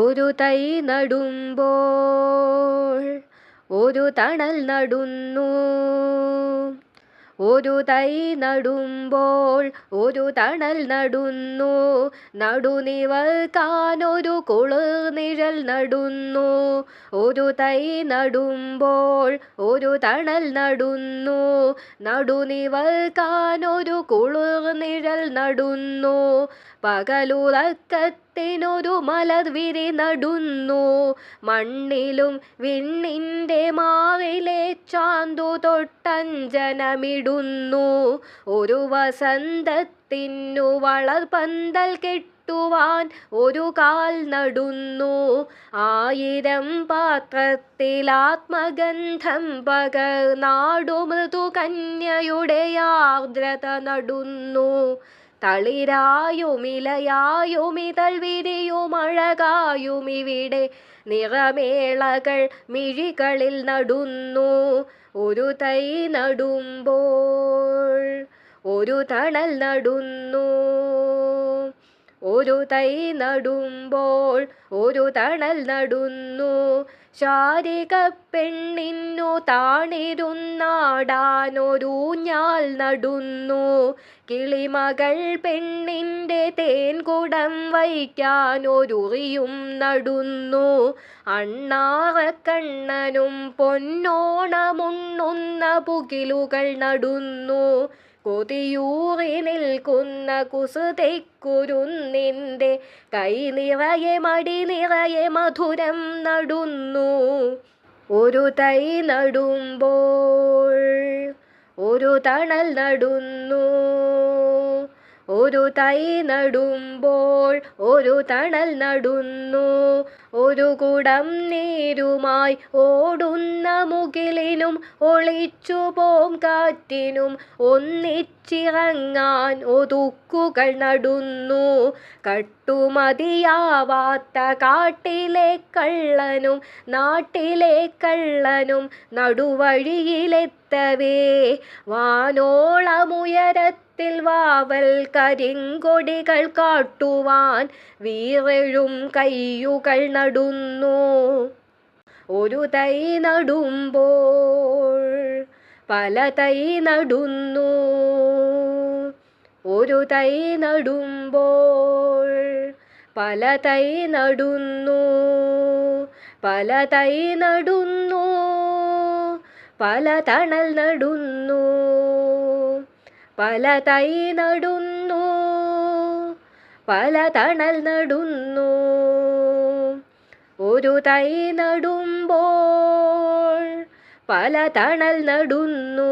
ഒരു തൈ നടുമ്പോൾ ഒരു തണൽ നടുന്നു. ഒരു തൈ നടുമ്പോൾ ഒരു തണൽ നടുന്നു. നടുനിവർക്കാനൊരു കുളിർനിഴൽ നടുന്നു. ഒരു തൈ നടുമ്പോൾ ഒരു തണൽ നടുന്നു. നടുനിവർക്കാനൊരു കുളിർനിഴൽ നടുന്നു. പകലുറക്കത്തിനൊരു മലർവിരി നടുന്നു. മണ്ണിലും വിണ്ണിൻ്റെ മാറിലെ ചാന്തു തൊട്ടഞ്ജനമിടുന്നു. ഒരു വസന്തത്തിനു വളർപന്തൽ കെട്ടുവാൻ ഒരു കാൽ നടുന്നു. 1000 പാത്രത്തിൽ ആത്മഗന്ധം പകർന്നാടു മൃദുകന്യയുടെ ആർദ്രത നടുന്നു. തളിരായുമിലയായുമിതൾ വിരിയുമഴകായുമിവിടെ നിറമേളകൾ മിഴികളിൽ നടുന്നു. ഒരു തൈ നടുമ്പോൾ ഒരു തണൽ നടുന്നു. ഒരു തൈ നടുമ്പോൾ ഒരു തണൽ നടുന്നു. ശാരിക പെണ്ണിന്നു താണിരുന്നാടാനൊരൂഞ്ഞാൽ നടുന്നു. കിളിമകൾ പെണ്ണിൻ്റെ തേൻകുടം വയ്ക്കാനൊരുറിയും നടുന്നു. അണ്ണാറക്കണ്ണനും പൊന്നോണമുണ്ണുന്ന പുകിലുകൾ നടുന്നു. കൊതിയൂറി നിൽക്കുന്ന കുസൃതിക്കുരുന്നിൻ്റെ കൈ നിറയെ മടി നിറയെ മധുരം നടുന്നു. ഒരു തൈ നടുമ്പോൾ ഒരു തണൽ നടുന്നു. ഒരു തൈ നടുമ്പോൾ ഒരു തണൽ നടുന്നു. ഒരു കുടം നീരുമായി ഓടുന്ന മുകിലിനും ഒളിച്ചുപോം കാറ്റിനും ഒന്നിച്ചിറങ്ങാൻ ഒതുക്കുകൾ നടുന്നു. കട്ടുമതിയാവാത്ത കാട്ടിലെ കള്ളനും നാട്ടിലെ കള്ളനും നടുവഴിയിലെത്തവേ വാനോളമുയരത്തിൽ വാവൽ കരിങ്കൊടികൾ കാട്ടുവാൻ വീറെഴും കയ്യുകൾ നടുന്നു. ഒരു തൈ നടുമ്പോൾ പല തൈ നടുന്നു. ഒരു തൈ നടുമ്പോൾ പല തൈ നടുന്നു. പല തൈ നടുന്നു. പല തണൽ നടുന്നു. പല തൈ നടുന്നു. പല തണൽ നടുന്നു. ഒരു തൈ നടുമ്പോൾ പല തണൽ നടുന്നു.